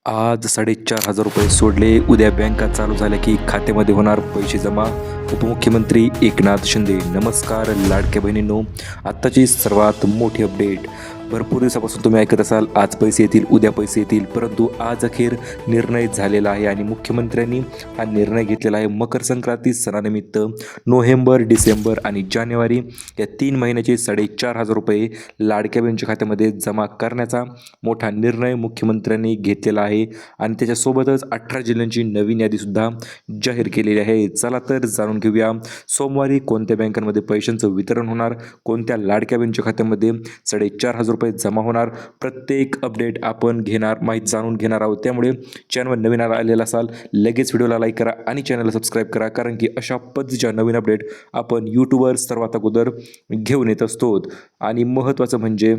आज 4,500 रुपये सोडले. उद्या बँका चालू झाल्या की खात्यामध्ये होणार पैसे जमा. उपमुख्यमंत्री एकनाथ शिंदे. नमस्कार लाडक्या बहिणींनो, आत्ताची सर्वात मोठी अपडेट. भरपूर दिवसापासून तुम्ही ऐकत असाल आज पैसे येतील, उद्या पैसे येतील, परंतु आज अखेर निर्णय झालेला आहे आणि मुख्यमंत्र्यांनी हा निर्णय घेतलेला आहे. मकर संक्रांती सणानिमित्त नोव्हेंबर, डिसेंबर आणि जानेवारी या 3 महिन्याचे 4,500 रुपये लाडक्या बहिणीच्या खात्यामध्ये जमा करण्याचा मोठा निर्णय मुख्यमंत्र्यांनी घेतलेला आहे आणि त्याच्यासोबतच 18 जिल्ह्यांची नवीन यादीसुद्धा जाहीर केलेली आहे. चला तर जाणून घेऊया सोमवारी कोणत्या बँकांमध्ये पैशांचं वितरण होणार, कोणत्या लाडक्या बहिणीच्या खात्यामध्ये 4,500 रुपये जमा होणार. प्रत्येक अपडेट आपण जाणून घेणार आहोत. त्यामुळे चॅनलवर नवीन आलेला असाल लगेच व्हिडिओला लाईक करा आणि चॅनलला सबस्क्राईब करा, कारण की अशा पद्धतीच्या नवीन अपडेट आपण यूट्यूबवर सर्वात अगोदर घेऊन येत असतो. आणि महत्त्वाचं म्हणजे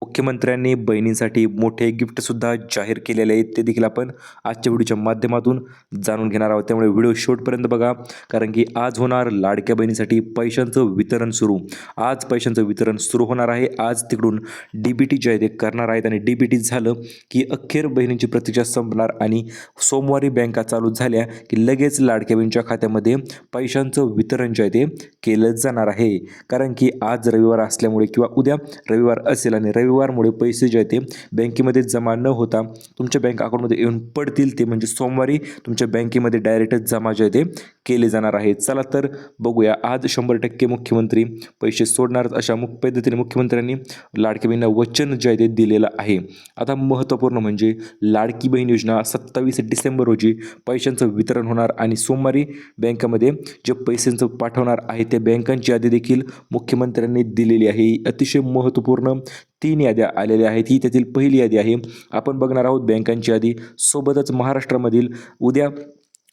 मुख्यमंत्र्यांनी बहिणींसाठी मोठे गिफ्टसुद्धा जाहीर केलेले आहेत, ते देखील आपण आजच्या व्हिडिओच्या माध्यमातून जाणून घेणार आहोत. त्यामुळे व्हिडिओ शेवटपर्यंत बघा, कारण की आज होणार लाडक्या बहिणीसाठी पैशांचं वितरण सुरू. आज पैशांचं वितरण सुरू होणार आहे. आज तिकडून DBT जे आहे ते करणार आहेत आणि DBT झालं की अखेर बहिणींची प्रतीक्षा संपणार आणि सोमवारी बँका चालू झाल्या की लगेच लाडक्या बहिणीच्या खात्यामध्ये पैशांचं वितरण जे आहे ते केलं जाणार आहे. कारण की आज रविवार असल्यामुळे किंवा उद्या रविवार असेल आणि रविवारमुळे पैसे जे आहेत ते बँकेमध्ये जमा न होता तुमच्या बँक अकाउंटमध्ये येऊन पडतील, ते म्हणजे सोमवारी तुमच्या बँकेमध्ये डायरेक्टच जमा जे आहे ते केले जाणार आहे. चला तर बघूया, आज 100% मुख्यमंत्री पैसे सोडणार अशा पद्धतीने मुख्यमंत्र्यांनी लाडकी बहिणींना वचन जे आहे ते दिलेलं आहे. आता महत्त्वपूर्ण म्हणजे लाडकी बहीण योजना 27 डिसेंबर रोजी पैशांचं वितरण होणार आणि सोमवारी बँकेमध्ये जे पैशांचं पाठवणार आहे त्या बँकांची यादी देखील मुख्यमंत्र्यांनी दिलेली आहे. अतिशय महत्त्वपूर्ण 3 याद्या आलेल्या आहेत. ही त्यातील पहिली यादी आहे. आपण बघणार आहोत बँकांची यादी. सोबतच महाराष्ट्रामधील उद्या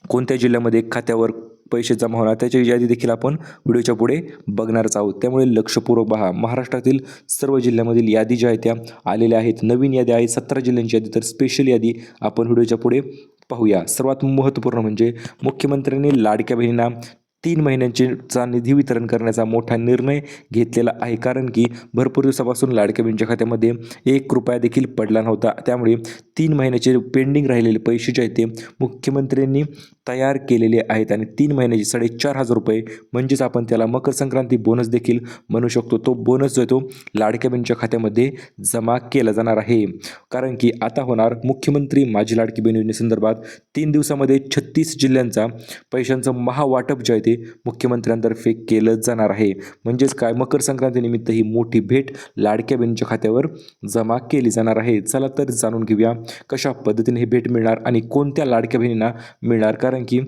कोणत्या जिल्ह्यामध्ये खात्यावर पैसे जमा होणार त्याची यादी देखील आपण व्हिडिओच्या पुढे बघणारच आहोत. त्यामुळे लक्षपूर्वक पहा. महाराष्ट्रातील सर्व जिल्ह्यामधील यादी ज्या आहेत त्या आलेल्या आहेत. नवीन यादी आहे 17 जिल्ह्यांची यादी, तर स्पेशल यादी आपण व्हिडिओच्या पुढे पाहूया. सर्वात महत्त्वपूर्ण म्हणजे मुख्यमंत्र्यांनी लाडक्या बहिणींना 3 महिन्यांचा निधी वितरण करण्याचा मोठा निर्णय घेतलेला आहे. कारण की भरपूर दिवसापासून लाडक्या बहिणीच्या खात्यामध्ये 1 रुपया देखील पडला नव्हता. त्यामुळे 3 महिन्याचे पेंडिंग राहिलेले पैसे जे आहेत ते मुख्यमंत्र्यांनी तयार केलेले आहेत आणि 3 महिन्याचे 4,500 रुपये म्हणजेच आपण त्याला मकर संक्रांती बोनस देखील म्हणू शकतो. तो बोनस जो आहे तो लाडक्या बहिणीच्या खात्यामध्ये जमा केला जाणार आहे. कारण की आता होणार मुख्यमंत्री माझी लाडकी बहीण योजनेसंदर्भात 3 दिवसामध्ये 36 जिल्ह्यांचा पैशांचं महावाटप जे आहे ते मुख्यमंत्र्यांतर्फे केलं जाणार आहे. म्हणजेच काय, मकर संक्रांतीनिमित्त ही मोठी भेट लाडक्या बहिणीच्या खात्यावर जमा केली जाणार आहे. चला तर जाणून घेऊया कशा पद्धतीने ही भेट मिळणार आणि कोणत्या लाडक्या बहिणींना मिळणार. कारण की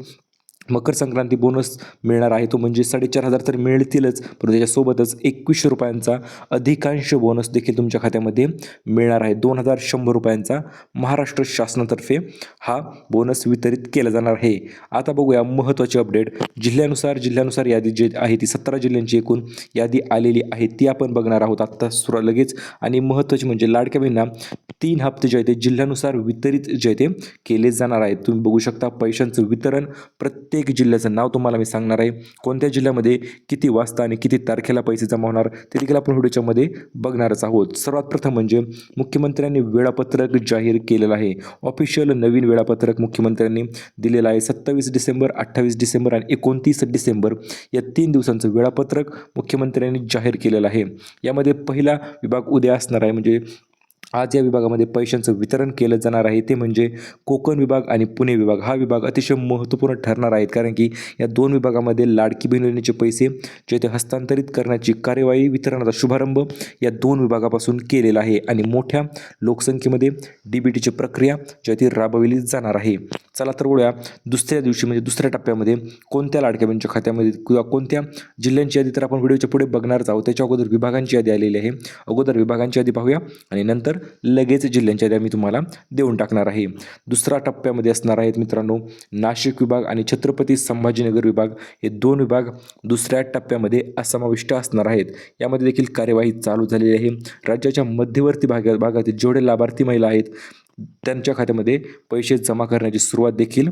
मकर संक्रांती बोनस मिळणार आहे तो म्हणजे 4,500 तर मिळतीलच, पण त्याच्यासोबतच 2100 रुपयांचा अधिकांश बोनस देखील तुमच्या खात्यामध्ये मिळणार आहे. 2,100 रुपयांचा महाराष्ट्र शासनातर्फे हा बोनस वितरित केला जाणार आहे. आता बघूया महत्त्वाची अपडेट. जिल्ह्यानुसार यादी जी आहे ती 17 जिल्ह्यांची एकूण यादी आलेली आहे, ती आपण बघणार आहोत आत्ता लगेच. आणि महत्त्वाची म्हणजे लाडक्या बहिणींना 3 हप्ते जे आहे ते जिल्ह्यानुसार वितरित जे आहे ते केले जाणार आहेत. तुम्ही बघू शकता पैशांचं वितरण. प्रत्येक जिल्ह्याचं नाव तुम्हाला मी सांगणार आहे, कोणत्या जिल्ह्यामध्ये किती वाजता आणि किती तारखेला पैसे जमा होणार ते देखील आपण व्हिडिओच्यामध्ये बघणारच आहोत. सर्वात प्रथम म्हणजे मुख्यमंत्र्यांनी वेळापत्रक जाहीर केलेलं आहे. ऑफिशियल नवीन वेळापत्रक मुख्यमंत्र्यांनी दिलेलं आहे. 27 डिसेंबर, 28 डिसेंबर आणि 29 डिसेंबर या 3 दिवसांचं वेळापत्रक मुख्यमंत्र्यांनी जाहीर केलेलं आहे. यामध्ये पहिला विभाग उद्या असणार आहे. म्हणजे आज या विभागामध्ये पैशांचं वितरण केलं जाणार आहे, ते म्हणजे कोकण विभाग आणि पुणे विभाग. हा विभाग अतिशय महत्त्वपूर्ण ठरणार आहेत, कारण की या 2 विभागामध्ये लाडकी बहीण योजनेचे पैसे जे ते हस्तांतरित करण्याची कार्यवाही, वितरणाचा शुभारंभ या 2 विभागापासून केलेला आहे आणि मोठ्या लोकसंख्येमध्ये DBTची प्रक्रिया जी ती राबविली जाणार आहे. चला तर वळूया दुसऱ्या दिवशी म्हणजे दुसऱ्या टप्प्यामध्ये कोणत्या लाडक्या बहिणीच्या खात्यामध्ये किंवा कोणत्या जिल्ह्यांची यादी तर आपण व्हिडिओच्या पुढे बघणारच आहोत. त्याच्या अगोदर विभागांची यादी आलेली आहे. अगोदर विभागांची यादी पाहूया आणि नंतर लगेच जिल्ह्यांच्या यादी मी तुम्हाला देऊन टाकणार आहे. दुसऱ्या टप्प्यामध्ये असणार आहेत मित्रांनो नाशिक विभाग आणि छत्रपती संभाजीनगर विभाग. हे 2 विभाग दुसऱ्या टप्प्यामध्ये समाविष्ट असणार आहेत. यामध्ये देखील कार्यवाही चालू झालेली आहे. राज्याच्या मध्यवर्ती भागातील जेवढे लाभार्थी महिला आहेत त्यांच्या खात्यामध्ये पैसे जमा करण्याची सुरुवात देखील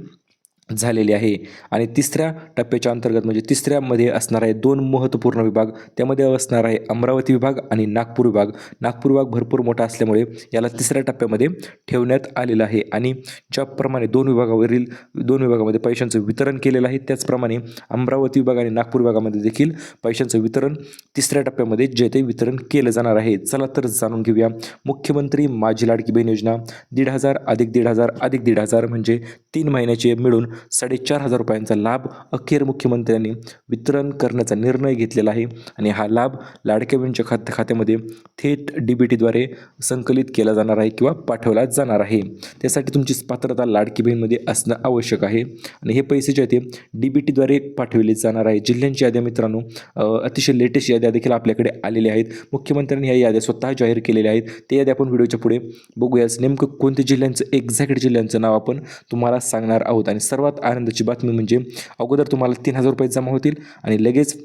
झालेली आहे. आणि तिसऱ्या टप्प्याच्या अंतर्गत म्हणजे तिसऱ्यामध्ये असणार आहे 2 महत्त्वपूर्ण विभाग. त्यामध्ये असणार आहे अमरावती विभाग आणि नागपूर विभाग. नागपूर विभाग भरपूर मोठा असल्यामुळे याला तिसऱ्या टप्प्यामध्ये ठेवण्यात आलेलं आहे. आणि ज्याप्रमाणे 2 विभागामध्ये पैशांचं वितरण केलेलं आहे, त्याचप्रमाणे अमरावती विभाग आणि नागपूर विभागामध्ये देखील पैशांचं वितरण तिसऱ्या टप्प्यामध्ये जे ते वितरण केलं जाणार आहे. चला तर जाणून घेऊया. मुख्यमंत्री माझी लाडकी बहीण योजना 1,500 अधिक 1,500 अधिक 1,500 म्हणजे 3 महिन्याचे मिळून 4,500 रुपयांचा लाभ अखेर मुख्यमंत्र्यांनी वितरण करण्याचा निर्णय घेतलेला आहे. आणि हा लाभ लाडक्या बहिणीच्या खात्यामध्ये थेट DBTद्वारे संकलित केला जाणार आहे किंवा पाठवला जाणार आहे. त्यासाठी तुमची पात्रता लाडकी बहीणमध्ये असणं आवश्यक आहे. आणि हे पैसे जे आहेत ते DBTद्वारे पाठवले जाणार आहे. जिल्ह्यांची याद्या मित्रांनो, अतिशय लेटेस्ट याद्या देखील आपल्याकडे आलेल्या आहेत. मुख्यमंत्र्यांनी ह्या याद्या स्वतः जाहीर केलेल्या आहेत. ते याद्या आपण व्हिडिओच्या पुढे बघूयाच. नेमकं कोणत्या जिल्ह्यांचं एक्झॅक्ट जिल्ह्यांचं नाव आपण तुम्हाला सांगणार आहोत. आणि सर्वात आनंदाची बातमी म्हणजे अगोदर तुम्हाला 3,000 रुपये जमा होतील आणि लगेच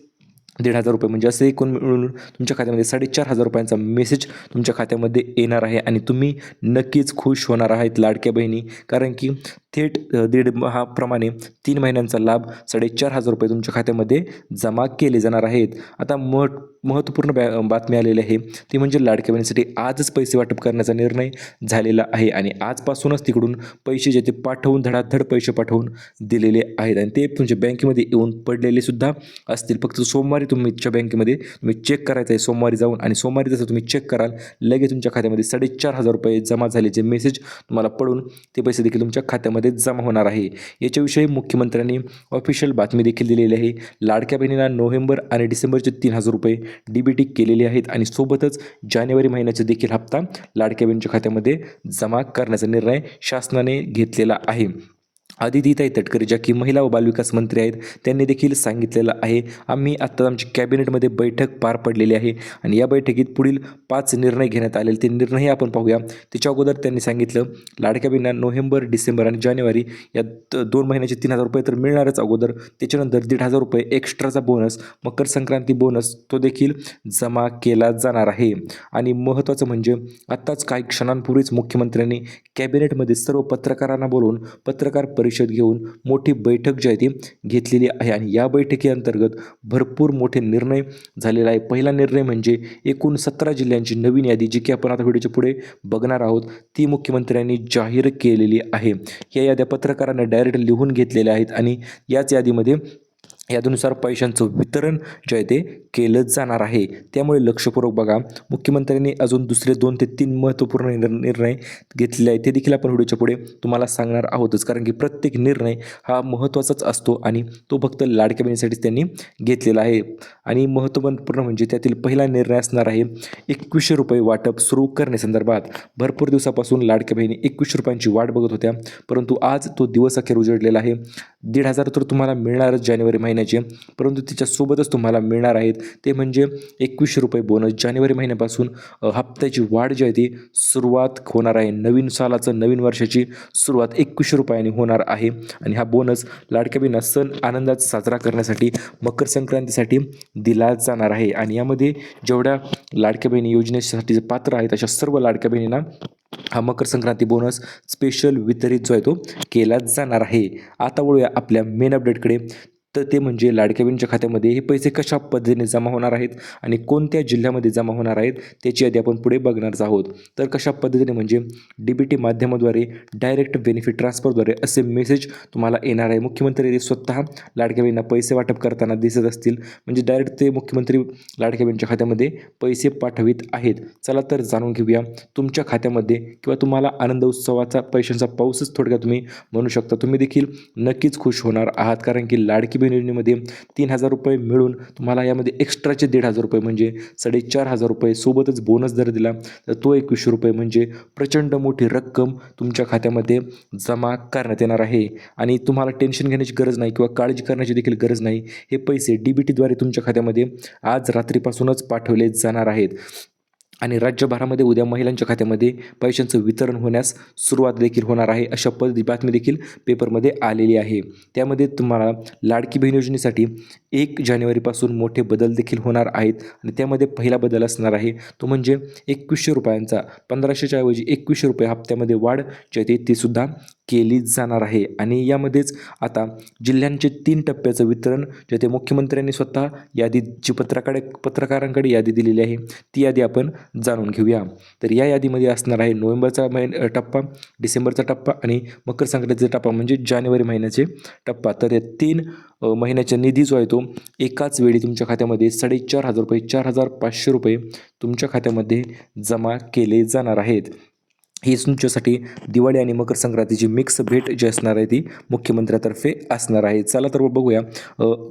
1,500 रुपये म्हणजे असं एकूण मिळून तुमच्या खात्यामध्ये 4,500 रुपयांचा मेसेज तुमच्या खात्यामध्ये येणार आहे. आणि तुम्ही नक्कीच खुश होणार आहेत लाडक्या बहिणी, कारण की थेट 1.5 3 महिन्यांचा लाभ 4,500 रुपये तुमच्या खात्यामध्ये जमा केले जाणार आहेत. आता महत्त्वपूर्ण बातमी आलेली आहे ती म्हणजे लाडक्या बहिणीसाठी आजच पैसे वाटप करण्याचा निर्णय झालेला आहे. आणि आजपासूनच तिकडून पैसे जे ते पाठवून धडाधड पैसे पाठवून दिलेले आहेत. आणि ते तुमच्या बँकेमध्ये येऊन पडलेले सुद्धा असतील. फक्त सोमवारी तुमच्या बँकेमध्ये तुम्ही चेक करायचं आहे, सोमवारी जाऊन. आणि सोमवारी जसं तुम्ही चेक कराल लगेच तुमच्या खात्यामध्ये 4,500 रुपये जमा झाल्याचे मेसेज तुम्हाला पडून ते पैसे देखील तुमच्या खात्यामध्ये जमा होणार आहे. याच्याविषयी मुख्यमंत्र्यांनी ऑफिशियल बातमी देखील दिलेली आहे. लाडक्या बहिणीला नोव्हेंबर आणि डिसेंबरचे 3,000 रुपये DBT केलेले आहेत. आणि सोबतच जानेवारी महिन्याचा देखील हप्ता लाडक्या बहिणीच्या खात्यामध्ये जमा करण्याचा निर्णय शासनाने घेतलेला आहे. आदितीताई तटकरे ज्या की महिला व बालविकास मंत्री आहेत, त्यांनी देखील सांगितलेलं आहे. आम्ही आत्ता आमची कॅबिनेटमध्ये बैठक पार पडलेली आहे आणि या बैठकीत पुढील 5 निर्णय घेण्यात आलेले, ते निर्णय आपण पाहूया. त्याच्या अगोदर त्यांनी सांगितलं लाडक्या बहिणींना नोव्हेंबर, डिसेंबर आणि जानेवारी या 2 महिन्याचे 3,000 रुपये तर मिळणारच अगोदर. त्याच्यानंतर 1,500 रुपये एक्स्ट्राचा बोनस, मकर संक्रांती बोनस तो देखील जमा केला जाणार आहे. आणि महत्त्वाचं म्हणजे आत्ताच काही क्षणांपूर्वीच मुख्यमंत्र्यांनी कॅबिनेटमध्ये सर्व पत्रकारांना बोलवून पत्रकार परिषद घेऊन मोठी बैठक जी आहे ती घेतलेली आहे. आणि या बैठकीअंतर्गत भरपूर मोठे निर्णय झालेला आहे. पहिला निर्णय म्हणजे एकूण 17 जिल्ह्यांची नवीन यादी, जी की आपण आता व्हिडिओच्या पुढे बघणार आहोत, ती मुख्यमंत्र्यांनी जाहीर केलेली आहे. या याद्या पत्रकारांना डायरेक्ट लिहून घेतलेल्या आहेत. आणि याच यादीमध्ये यादीनुसार पैशांचं वितरण जे आहे ते केलं जाणार आहे. त्यामुळे लक्षपूर्वक बघा. मुख्यमंत्र्यांनी अजून दुसरे 2 ते 3 महत्त्वपूर्ण निर्णय घेतलेले आहेत. ते देखील आपण व्हिडिओच्या पुढे तुम्हाला सांगणार आहोतच, कारण की प्रत्येक निर्णय हा महत्त्वाचाच असतो आणि तो फक्त लाडक्या बहिणीसाठीच त्यांनी घेतलेला आहे. आणि महत्त्वपूर्ण म्हणजे त्यातील पहिला निर्णय असणार आहे 2100 रुपये वाटप सुरू करण्यासंदर्भात. भरपूर दिवसापासून लाडक्या बहिणी 2100 रुपयांची वाट बघत होत्या, परंतु आज तो दिवस अखेर उजडलेला आहे. 1,500 तर तुम्हाला मिळणारच जानेवारी महिन्याचे, परंतु त्याच्यासोबतच तुम्हाला मिळणार आहेत ते म्हणजे 2100 रुपये बोनस. जानेवारी महिन्यापासून हप्त्याची वाढ जी आहे ती सुरुवात होणार आहे. नवीन सालाचं, नवीन वर्षाची सुरुवात 2100 रुपयांनी होणार आहे. आणि हा बोनस लाडक्या बहिणींना सण आनंदात साजरा करण्यासाठी, मकर संक्रांतीसाठी दिला जाणार आहे. आणि यामध्ये जेवढ्या लाडक्या बहिणी योजनेसाठी पात्र आहेत अशा सर्व लाडक्या बहिणींना हा मकर संक्रांती बोनस स्पेशल वितरित जो आहे तो केला जाणार आहे. आता वळूया आपल्या मेन अपडेटकडे. तर ते म्हणजे लाडक्या बहिणीच्या खात्यामध्ये हे पैसे कशा पद्धतीने जमा होणार आहेत आणि कोणत्या जिल्ह्यामध्ये जमा होणार आहेत त्याची यादी आपण पुढे बघणारच आहोत. तर कशा पद्धतीने म्हणजे DBT माध्यमाद्वारे डायरेक्ट बेनिफिट ट्रान्सफरद्वारे असे मेसेज तुम्हाला येणार आहे. मुख्यमंत्री ते स्वतः लाडक्या बहिणींना पैसे वाटप करताना दिसत असतील, म्हणजे डायरेक्ट ते मुख्यमंत्री लाडक्या बहिणीच्या खात्यामध्ये पैसे पाठवित आहेत. चला तर जाणून घेऊया. तुमच्या खात्यामध्ये किंवा तुम्हाला आनंद उत्सवाचा पैशांचा पाऊसच थोडक्यात तुम्ही म्हणू शकता. तुम्ही देखील नक्कीच खुश होणार आहात, कारण की लाडकी बहीण योजनेमध्ये 3,000 रुपये मिळून तुम्हाला यामध्ये एक्स्ट्राचे 1,500 रुपये म्हणजे 4,500 रुपये सोबतच बोनस जर दिला तर तो 2100 रुपये म्हणजे प्रचंड मोठी रक्कम तुमच्या खात्यामध्ये जमा करण्यात येणार आहे. आणि तुम्हाला टेन्शन घेण्याची गरज नाही किंवा काळजी करण्याची देखील गरज नाही. हे पैसे DBTद्वारे तुमच्या खात्यामध्ये आज रात्रीपासूनच पाठवले जाणार आहेत. आणि राज्यभरामध्ये उद्या महिलांच्या खात्यामध्ये पैशांचं वितरण होण्यास सुरुवात देखील होणार आहे, अशा बातमी देखील पेपरमध्ये आलेली आहे. त्यामध्ये तुम्हाला लाडकी बहीण योजनेसाठी 1 जानेवारीपासून मोठे बदल देखील होणार आहेत. आणि त्यामध्ये पहिला बदल असणार आहे तो म्हणजे 2100 रुपयांचा 1500च्या ऐवजी 2100 रुपये हप्त्यामध्ये वाढ जी आहे ती सुद्धा केली जाणार आहे आणि यामध्येच आता जिल्ह्यांचे 3 टप्प्याचं वितरण जे ते मुख्यमंत्र्यांनी स्वतः यादीची पत्रकारांकडे यादी दिलेली आहे, ती यादी आपण जाणून घेऊया. तर या यादीमध्ये असणार आहे नोव्हेंबरचा टप्पा, डिसेंबरचा टप्पा आणि मकर संक्रांतीचा टप्पा म्हणजे जानेवारी महिन्याचे टप्पा. तर या 3 महिन्याचा निधी जो आहे तो एकाच वेळी तुमच्या खात्यामध्ये 4,500 रुपये, 4,500 रुपये तुमच्या खात्यामध्ये जमा केले जाणार आहेत. ही तुमच्यासाठी दिवाळी आणि मकर संक्रांतीची मिक्स भेट जी असणार आहे ती मुख्यमंत्र्यातर्फे असणार आहे. चला तर बघूया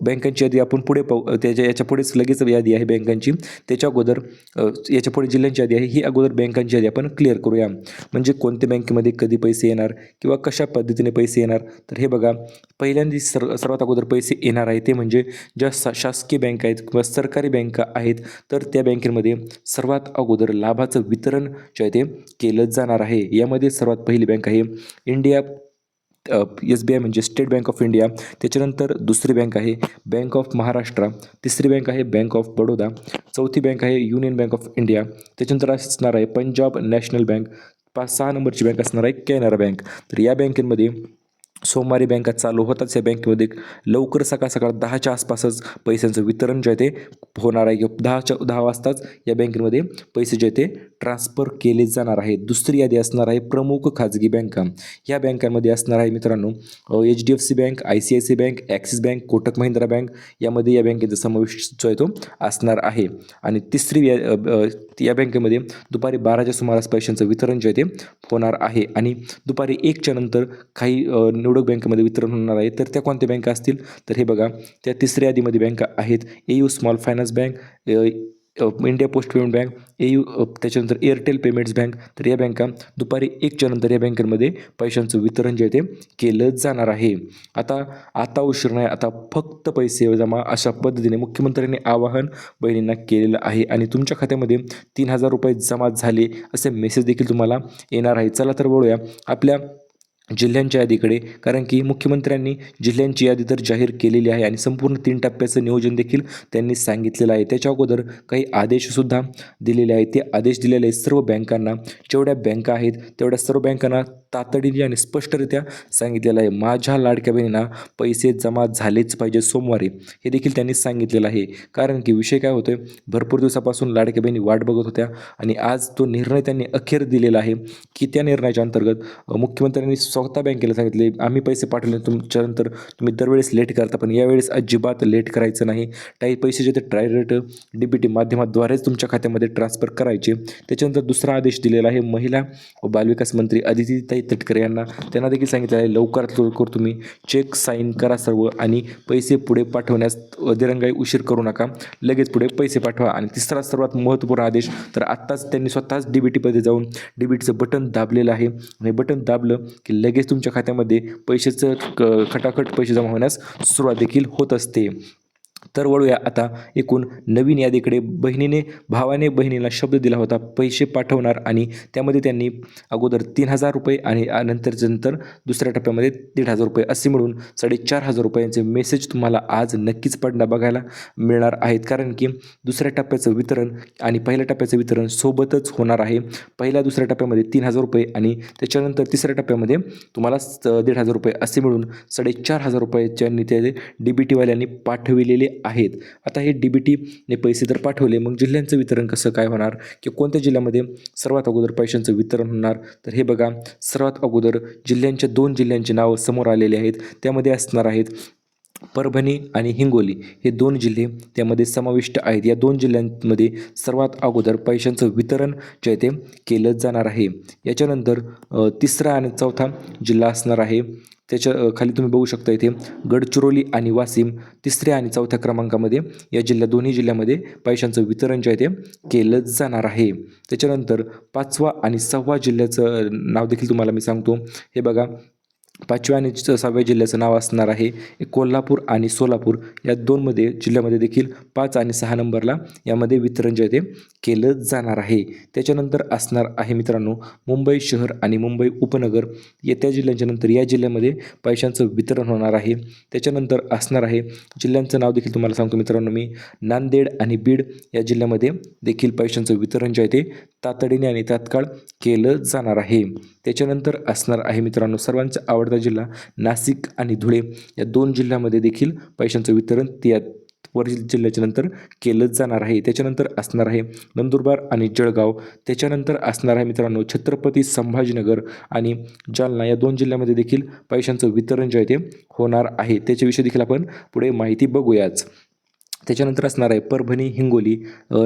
बँकांची यादी आपण पुढे पाहू. याच्या पुढेच लगेच यादी आहे बँकांची. त्याच्या अगोदर याच्या पुढे जिल्ह्यांची यादी आहे. ही अगोदर बँकांची यादी आपण क्लिअर करूया. म्हणजे कोणत्या बँकेमध्ये कधी पैसे येणार किंवा कशा पद्धतीने पैसे येणार. तर हे बघा, पहिल्यांदा सर्वात अगोदर पैसे येणार आहे ते म्हणजे ज्या शासकीय बँका आहेत किंवा सरकारी बँका आहेत, तर त्या बँकेमध्ये सर्वात अगोदर लाभाचं वितरण जे आहे ते केलं जाणार आहे. यामध्ये सर्वात पहिली बँक आहे इंडिया SBI म्हणजे स्टेट बँक ऑफ इंडिया. त्याच्यानंतर दुसरी बँक आहे बँक ऑफ महाराष्ट्र. तिसरी बँक आहे बँक ऑफ बडोदा. चौथी बँक आहे युनियन बँक ऑफ इंडिया. त्याच्यानंतर असणार आहे पंजाब नॅशनल बँक. 5-6 नंबरची बँक असणार आहे कॅनरा बँक. तर या बँकेमध्ये सोमवारी बँका चालू होताच या बँकेमध्ये लवकर सकाळ 10च्या आसपासच पैशांचं वितरण जे आहे ते होणार आहे. 10 वाजताच या बँकेमध्ये पैसे जे आहे ते ट्रान्सफर केले जाणार आहेत. दुसरी यादी असणार आहे प्रमुख खाजगी बँका. या बँकांमध्ये असणार आहे मित्रांनो HDFC bank, ICICI bank, axis bank, Kotak Mahindra bank. यामध्ये या बँकेचा समावेश जो आहे तो असणार आहे. आणि तिसरी या बँकेमध्ये दुपारी 12च्या सुमारास पैशांचं वितरण जे आहे ते होणार आहे. आणि दुपारी 1च्या नंतर काही निवडक बँकेमध्ये वितरण होणार आहे. तर त्या कोणत्या बँका असतील तर हे बघा, त्या तिसऱ्या यादीमध्ये बँका आहेत AU small finance bank, India post payment bank, त्याच्यानंतर एअरटेल पेमेंट्स बँक. तर या बँका दुपारी 1च्या नंतर या बँकांमध्ये पैशांचं वितरण जे आहे ते केलं जाणार आहे. आता उशीर नाही, आता फक्त पैसे जमा अशा पद्धतीने मुख्यमंत्र्यांनी आवाहन बहिणींना केलेलं आहे. आणि तुमच्या खात्यामध्ये 3,000 रुपये जमा झाले असे मेसेज देखील तुम्हाला येणार आहे. चला तर बोलूया आपल्या जिल्ह्यांच्या यादीकडे, कारण की मुख्यमंत्र्यांनी जिल्ह्यांची यादी तर जाहीर केलेली आहे आणि संपूर्ण 3 टप्प्याचं नियोजन देखील त्यांनी सांगितलेलं आहे. त्याच्या अगोदर काही आदेशसुद्धा दिलेले आहेत. ते आदेश दिलेले सर्व बँकांना, जेवढ्या बँका आहेत तेवढ्या सर्व बँकांना तातडीने आणि स्पष्टरित्या सांगितलेलं आहे. माझ्या लाडक्या बहिणींना पैसे जमा झालेच पाहिजे सोमवारी, हे देखील त्यांनी सांगितलेलं आहे. कारण की विषय काय होतोय, भरपूर दिवसापासून लाडक्या बहिणी वाट बघत होत्या आणि आज तो निर्णय त्यांनी अखेर दिलेला आहे की त्या निर्णयाच्या अंतर्गत मुख्यमंत्र्यांनी स्वतः बँकेला सांगितले, आम्ही पैसे पाठवले तुमच्यानंतर तुम्ही दरवेळेस लेट करता, पण यावेळेस अजिबात लेट करायचं नाही. काही पैसे जे ते डायरेक्ट DBT माध्यमाद्वारेच तुमच्या खात्यामध्ये ट्रान्सफर करायचे. त्याच्यानंतर दुसरा आदेश दिलेला आहे महिला व बालविकास मंत्री अदितीताई तटकरे यांना. त्यांना देखील सांगितलं आहे लवकरात लवकर तुम्ही चेक साईन करा सर्व आणि पैसे पुढे पाठवण्यास दिरंगाई उशीर करू नका, लगेच पुढे पैसे पाठवा. आणि तिसरा सर्वात महत्त्वपूर्ण आदेश, तर आत्ताच त्यांनी स्वतःच DBTमध्ये जाऊन DBTचं बटन दाबलेलं आहे आणि बटन दाबलं की लगेच तुमच्या खात्यामध्ये पैशाचं खटाखट पैसे जमा होण्यास सुरुवात देखील होत असते. तर वळूया आता एकूण नवीन यादीकडे. भावाने बहिणीला शब्द दिला होता पैसे पाठवणार आणि त्यामध्ये त्यांनी अगोदर 3,000 रुपये आणि नंतर दुसऱ्या टप्प्यामध्ये 1,500 रुपये असे मिळून 4,500 रुपयांचे मेसेज तुम्हाला आज नक्कीच बघायला मिळणार आहेत. कारण की दुसऱ्या टप्प्याचं वितरण आणि पहिल्या टप्प्याचं वितरण सोबतच होणार आहे. दुसऱ्या टप्प्यामध्ये 3,000 रुपये आणि त्याच्यानंतर तिसऱ्या टप्प्यामध्ये तुम्हाला 1,500 रुपये असे मिळून 4,500 रुपयाच्या ते DBTवाल्यांनी पाठविलेले आहेत. आता हे DBTने पैसे तर पाठवले, मग जिल्ह्यांचं वितरण कसं काय होणार की कोणत्या जिल्ह्यामध्ये सर्वात अगोदर पैशांचं वितरण होणार. तर हे बघा, सर्वात अगोदर 2 जिल्ह्यांची नावं समोर आलेली आहेत. त्यामध्ये असणार आहेत परभणी आणि हिंगोली, हे 2 जिल्हे त्यामध्ये समाविष्ट आहेत. या 2 जिल्ह्यांमध्ये सर्वात अगोदर पैशांचं वितरण जे आहे ते केलं जाणार आहे. याच्यानंतर तिसरा आणि चौथा जिल्हा असणार आहे. त्याच्या खाली तुम्ही बघू शकता इथे गडचिरोली आणि वाशिम 3ऱ्या आणि 4थ्या क्रमांकामध्ये या दोन्ही जिल्ह्यामध्ये पैशांचं वितरण जे आहे ते केलं जाणार आहे. त्याच्यानंतर 5वा आणि 6वा जिल्ह्याचं नाव देखील तुम्हाला मी सांगतो. हे बघा, 5व्या आणि 6व्या जिल्ह्याचं नाव असणार आहे कोल्हापूर आणि सोलापूर या दोनमध्ये जिल्ह्यामध्ये देखील 5 आणि 6 नंबरला यामध्ये वितरण जे आहे ते केलं जाणार आहे. त्याच्यानंतर असणार आहे मित्रांनो मुंबई शहर आणि मुंबई उपनगर त्या जिल्ह्यांच्या नंतर या जिल्ह्यामध्ये पैशांचं वितरण होणार आहे. त्याच्यानंतर असणार आहे जिल्ह्यांचं नाव देखील तुम्हाला सांगतो मित्रांनो मी नांदेड आणि बीड या जिल्ह्यामध्ये देखील पैशांचं वितरण जे आहे ते तातडीने आणि तात्काळ केलं जाणार आहे. त्याच्यानंतर असणार आहे मित्रांनो सर्वांचा आवडता जिल्हा नाशिक आणि धुळे या दोन जिल्ह्यामध्ये देखील पैशांचं वितरण वरील जिल्ह्याच्या नंतर केलं जाणार आहे. त्याच्यानंतर असणार आहे नंदुरबार आणि जळगाव. त्याच्यानंतर असणार आहे मित्रांनो छत्रपती संभाजीनगर आणि जालना या दोन जिल्ह्यामध्ये देखील पैशांचं वितरण जे आहे ते होणार आहे. त्याच्याविषयी देखील आपण पुढे माहिती बघूयाच. त्याच्यानंतर असणार आहे परभणी हिंगोली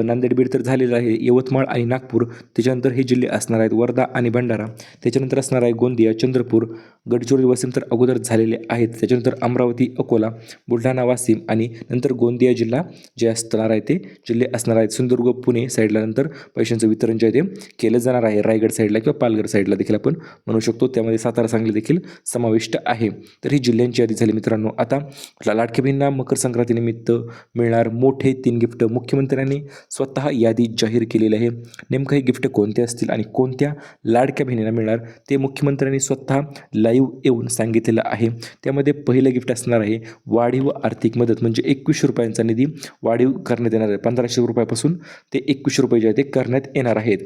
नांदेड बीड तर झालेलं आहे. यवतमाळ आणि नागपूर त्याच्यानंतर हे जिल्हे असणार आहेत वर्धा आणि भंडारा. त्याच्यानंतर असणार आहे गोंदिया चंद्रपूर गडचिरोली वाशिम तर अगोदर झालेले आहेत. त्याच्यानंतर अमरावती अकोला बुलढाणा वाशिम आणि नंतर गोंदिया जिल्हा जे असणार आहे ते जिल्हे असणार आहेत. सिंधुदुर्ग पुणे साईडला नंतर पैशांचं वितरण जे आहे ते केलं जाणार आहे. रायगड साईडला किंवा पालघर साईडला देखील आपण म्हणू शकतो. त्यामध्ये सातारा सांगली देखील समाविष्ट आहे. तर ही जिल्ह्यांची यादी झाली मित्रांनो. आता लाडक्या बहिणींना मकर संक्रांतीनिमित्त मिळणार मोठे 3 गिफ्ट मुख्यमंत्र्यांनी स्वतः यादी जाहीर केलेली आहे. नेमकं हे गिफ्ट कोणते असतील आणि कोणत्या लाडक्या बहिणींना मिळणार ते मुख्यमंत्र्यांनी स्वतः लाईव्ह येऊन सांगितलेलं आहे. त्यामध्ये पहिलं गिफ्ट असणार आहे वाढीव आर्थिक मदत म्हणजे 2100 रुपयांचा निधी वाढीव करण्यात येणार आहे. 1500 रुपयापासून ते 2100 रुपये जे आहे ते करण्यात येणार आहेत.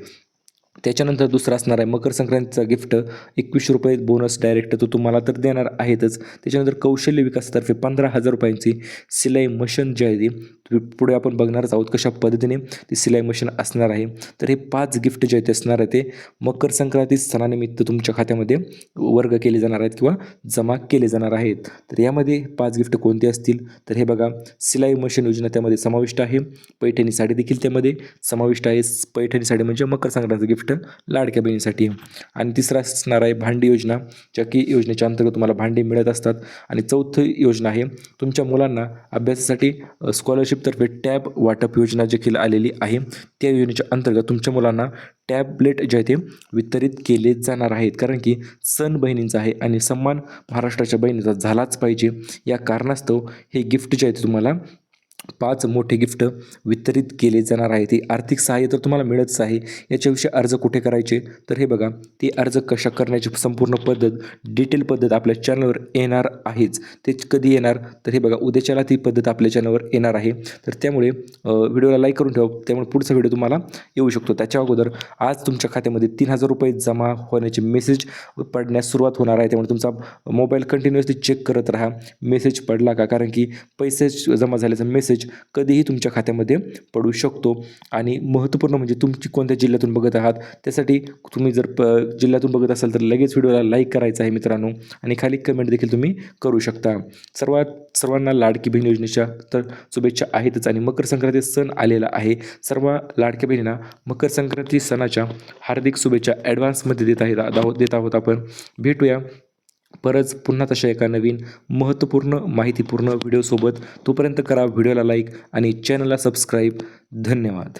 त्याच्यानंतर दुसरा असणार आहे मकर संक्रांतीचा गिफ्ट 2100 रुपये बोनस डायरेक्ट तो तुम्हाला तर देणार आहेतच. त्याच्यानंतर कौशल्य विकासातर्फे 15,000 रुपयांची सिलाई मशीन जी आहे ती पुढे आपण बघणारच आहोत कशा पद्धतीने ती सिलाई मशीन असणार आहे. तर हे 5 गिफ्ट जे आहेत ते असणार आहे ते मकर संक्रांती सणानिमित्त तुमच्या खात्यामध्ये वर्ग केले जाणार आहेत किंवा जमा केले जाणार आहेत. तर यामध्ये 5 गिफ्ट कोणते असतील तर हे बघा सिलाई मशीन योजना त्यामध्ये समाविष्ट आहे. पैठणी साडी देखील त्यामध्ये समाविष्ट आहे. पैठणी साडी म्हणजे मकर संक्रांतीचं गिफ्ट लाडक्या बहिणीसाठी. आणि तिसरा असणार आहे भांडी योजना ज्या की योजनेच्या अंतर्गत तुम्हाला भांडी मिळत असतात. आणि चौथी योजना आहे तुमच्या मुलांना अभ्यासासाठी स्कॉलरशिपतर्फे टॅब वाटप योजना देखील आलेली आहे. त्या योजनेच्या अंतर्गत तुमच्या मुलांना टॅबलेट जे आहे ते वितरित केले जाणार आहेत. कारण की सण बहिणींचा आहे आणि सन्मान महाराष्ट्राच्या बहिणीचा झालाच पाहिजे या कारणास्तव हे गिफ्ट जे आहे ते तुम्हाला 5 मोठे गिफ्ट वितरित केले जाणार आहे. ते आर्थिक सहाय्य तर तुम्हाला मिळतच आहे. याच्याविषयी अर्ज कुठे करायचे तर हे बघा ते अर्ज कशा करण्याची संपूर्ण पद्धत डिटेल पद्धत आपल्या चॅनलवर येणार आहेच. ते कधी येणार तर हे बघा उद्याच्याला ती पद्धत आपल्या चॅनलवर येणार आहे. तर त्यामुळे व्हिडिओला लाईक करून ठेवा. त्यामुळे पुढचा व्हिडिओ तुम्हाला येऊ शकतो. त्याच्या अगोदर आज तुमच्या खात्यामध्ये 3000 रुपये जमा होण्याचे मेसेज पडण्यास सुरुवात होणार आहे. त्यामुळे तुमचा मोबाईल कंटिन्युअसली चेक करत राहा मेसेज पडला का. कारण की पैसे जमा झाल्याचा मेसेज कधीही तुमच्या खात्यामध्ये पडू शकतो. आणि महत्त्वपूर्ण म्हणजे तुमची कोणत्या जिल्ह्यातून बघत आहात त्यासाठी तुम्ही जर जिल्ह्यातून बघत असाल तर लगेच व्हिडिओला लाईक करायचं आहे मित्रांनो. आणि खाली कमेंट देखील तुम्ही करू शकता. सर्वांना लाडकी बहीण योजनेच्या तर शुभेच्छा आहेतच. आणि मकर संक्रांती सण आलेला आहे. सर्व लाडक्या बहिणींना मकर संक्रांती सणाच्या हार्दिक शुभेच्छा ॲडव्हान्समध्ये देत आहोत आपण. भेटूया परत पुन्हा तशा एका नवीन महत्त्वपूर्ण माहितीपूर्ण व्हिडिओसोबत. तोपर्यंत करा व्हिडिओला लाईक आणि चॅनलला सबस्क्राईब. धन्यवाद.